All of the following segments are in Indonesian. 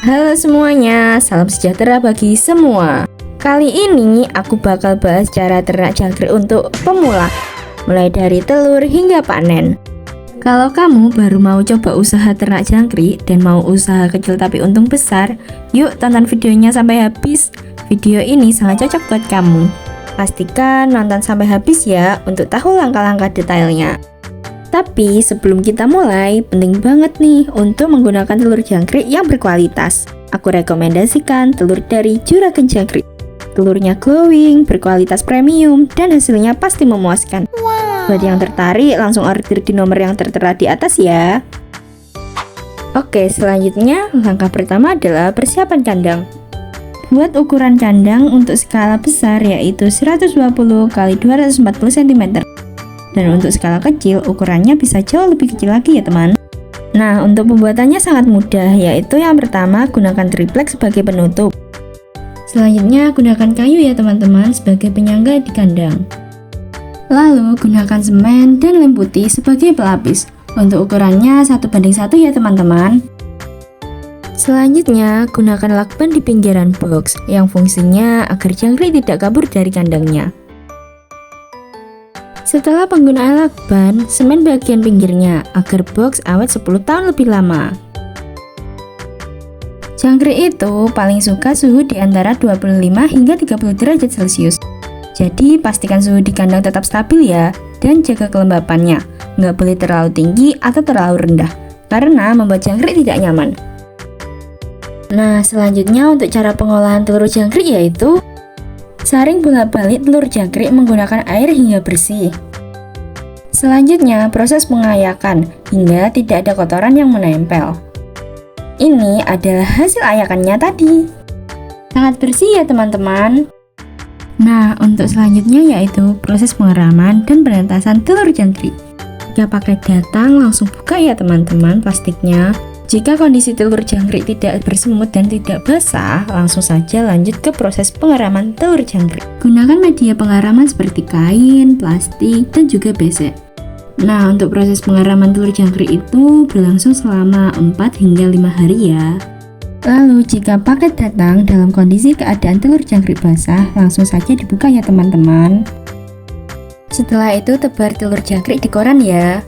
Halo semuanya, salam sejahtera bagi semua. Kali ini aku bakal bahas cara ternak jangkrik untuk pemula, mulai dari telur hingga panen. Kalau kamu baru mau coba usaha ternak jangkrik dan mau usaha kecil tapi untung besar, yuk tonton videonya sampai habis. Video ini sangat cocok buat kamu. Pastikan nonton sampai habis ya untuk tahu langkah-langkah detailnya. Tapi sebelum kita mulai, penting banget nih untuk menggunakan telur jangkrik yang berkualitas. Aku rekomendasikan telur dari Juragan Jangkrik. Telurnya glowing, berkualitas premium, dan hasilnya pasti memuaskan. Buat yang tertarik, langsung order di nomor yang tertera di atas ya. Oke, selanjutnya langkah pertama adalah persiapan kandang. Buat ukuran kandang untuk skala besar yaitu 120 x 240 cm. Dan untuk skala kecil, ukurannya bisa jauh lebih kecil lagi ya teman. Nah, untuk pembuatannya sangat mudah, yaitu yang pertama gunakan triplek sebagai penutup. Selanjutnya gunakan kayu ya teman-teman sebagai penyangga di kandang. Lalu gunakan semen dan lem putih sebagai pelapis. Untuk ukurannya 1:1 ya teman-teman. Selanjutnya gunakan lakban di pinggiran box yang fungsinya agar jangkrik tidak kabur dari kandangnya. Setelah penggunaan lakban, semen bagian pinggirnya agar box awet 10 tahun lebih lama. Jangkrik itu paling suka suhu di antara 25 hingga 30 derajat Celcius. Jadi pastikan suhu di kandang tetap stabil ya, dan jaga kelembapannya. Nggak boleh terlalu tinggi atau terlalu rendah, karena membuat jangkrik tidak nyaman. Nah, selanjutnya untuk cara pengolahan telur jangkrik yaitu saring bolak-balik telur jangkrik menggunakan air hingga bersih. Selanjutnya, proses pengayakan hingga tidak ada kotoran yang menempel. Ini adalah hasil ayakannya tadi. Sangat bersih ya teman-teman. Nah, untuk selanjutnya yaitu proses pengeraman dan penetasan telur jangkrik. Jika pakai datang, langsung buka ya teman-teman plastiknya. Jika kondisi telur jangkrik tidak bersemut dan tidak basah, langsung saja lanjut ke proses pengeraman telur jangkrik. Gunakan media pengeraman seperti kain, plastik, dan juga besek. Nah, untuk proses pengeraman telur jangkrik itu berlangsung selama 4 hingga 5 hari ya. Lalu, jika paket datang dalam kondisi keadaan telur jangkrik basah, langsung saja dibuka ya teman-teman. Setelah itu, tebar telur jangkrik di koran ya.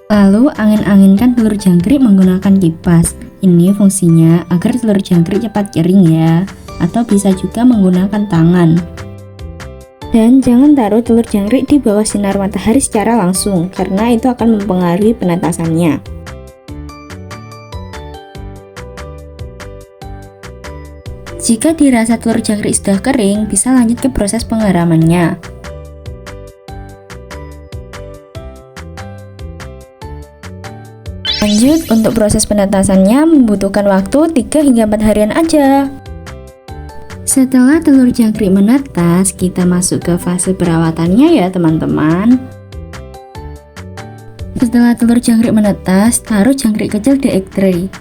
Lalu angin-anginkan telur jangkrik menggunakan kipas. Ini fungsinya agar telur jangkrik cepat kering ya, atau bisa juga menggunakan tangan. Dan jangan taruh telur jangkrik di bawah sinar matahari secara langsung, karena itu akan mempengaruhi penetasannya. Jika dirasa telur jangkrik sudah kering, bisa lanjut ke proses pengeramannya. Lanjut, untuk proses penetasannya membutuhkan waktu 3 hingga 4 harian aja. Setelah telur jangkrik menetas, kita masuk ke fase perawatannya ya teman-teman. Setelah telur jangkrik menetas, taruh jangkrik kecil di egg tray.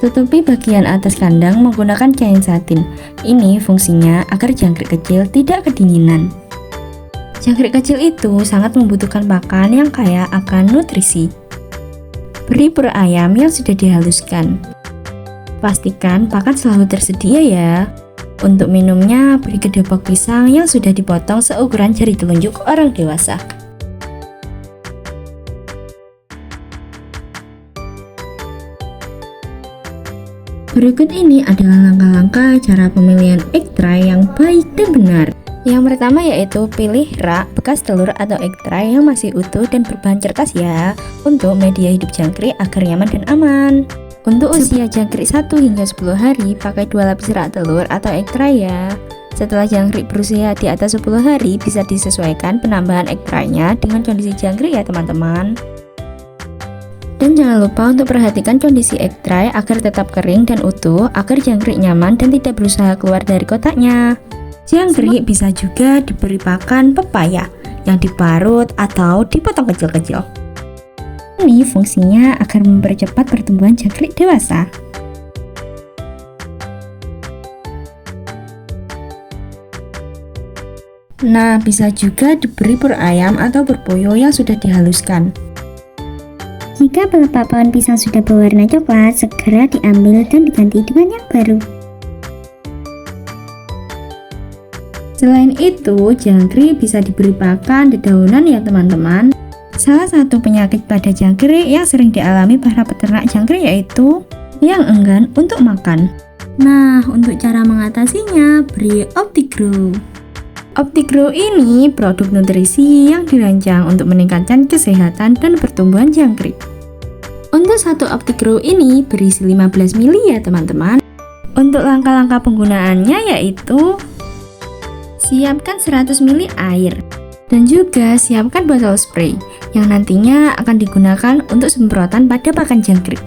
Tutupi bagian atas kandang menggunakan kain satin. Ini fungsinya agar jangkrik kecil tidak kedinginan. Jangkrik kecil itu sangat membutuhkan pakan yang kaya akan nutrisi. Beri pur ayam yang sudah dihaluskan. Pastikan pakan selalu tersedia ya. Untuk minumnya, beri kedapok pisang yang sudah dipotong seukuran jari telunjuk orang dewasa. Berikut ini adalah langkah-langkah cara pemilihan egg tray yang baik dan benar. Yang pertama yaitu pilih rak bekas telur atau egg tray yang masih utuh dan berbahan kertas ya, untuk media hidup jangkrik agar nyaman dan aman. Untuk usia jangkrik 1 hingga 10 hari, pakai 2 lapis rak telur atau egg tray ya. Setelah jangkrik berusia di atas 10 hari, bisa disesuaikan penambahan egg tray-nya dengan kondisi jangkrik ya teman-teman. Dan jangan lupa untuk perhatikan kondisi egg tray agar tetap kering dan utuh, agar jangkrik nyaman dan tidak berusaha keluar dari kotaknya. Jangkrik bisa juga diberi pakan pepaya yang diparut atau dipotong kecil-kecil. Ini fungsinya agar mempercepat pertumbuhan jangkrik dewasa. Nah, bisa juga diberi pur ayam atau pur puyuh yang sudah dihaluskan. Jika pelepah pohon pisang sudah berwarna coklat, segera diambil dan diganti dengan yang baru. Selain itu, jangkrik bisa diberi pakan dedaunan ya teman-teman. Salah satu penyakit pada jangkrik yang sering dialami para peternak jangkrik yaitu yang enggan untuk makan. Nah, untuk cara mengatasinya, beri OptiGrow. OptiGrow ini produk nutrisi yang dirancang untuk meningkatkan kesehatan dan pertumbuhan jangkrik. Untuk satu OptiGrow ini berisi 15 ml ya teman-teman. Untuk langkah-langkah penggunaannya yaitu siapkan 100 ml air dan juga siapkan botol spray yang nantinya akan digunakan untuk semprotan pada pakan jangkrik.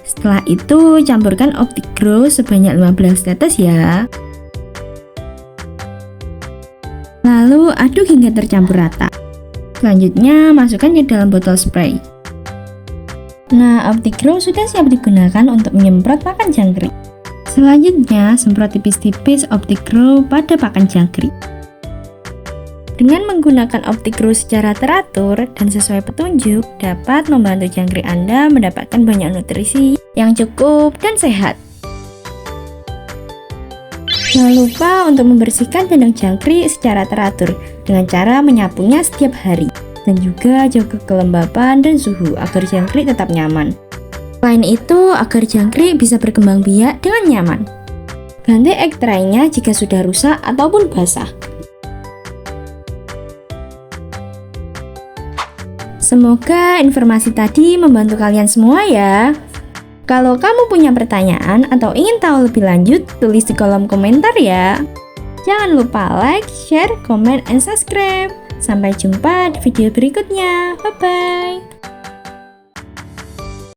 Setelah itu campurkan OptiGrow sebanyak 15 tetes ya. Lalu aduk hingga tercampur rata. Selanjutnya masukkan ke dalam botol spray. Nah, OptiGrow sudah siap digunakan untuk menyemprot pakan jangkrik. Selanjutnya, semprot tipis-tipis OptiGrow pada pakan jangkrik. Dengan menggunakan OptiGrow secara teratur dan sesuai petunjuk, dapat membantu jangkrik Anda mendapatkan banyak nutrisi yang cukup dan sehat. Jangan lupa untuk membersihkan kandang jangkrik secara teratur dengan cara menyapunya setiap hari. Dan juga jaga kelembapan dan suhu agar jangkrik tetap nyaman. Selain itu, agar jangkrik bisa berkembang biak dengan nyaman. Ganti egg tray-nya jika sudah rusak ataupun basah. Semoga informasi tadi membantu kalian semua ya. Kalau kamu punya pertanyaan atau ingin tahu lebih lanjut, tulis di kolom komentar ya. Jangan lupa like, share, comment, and subscribe. Sampai jumpa di video berikutnya. Bye-bye.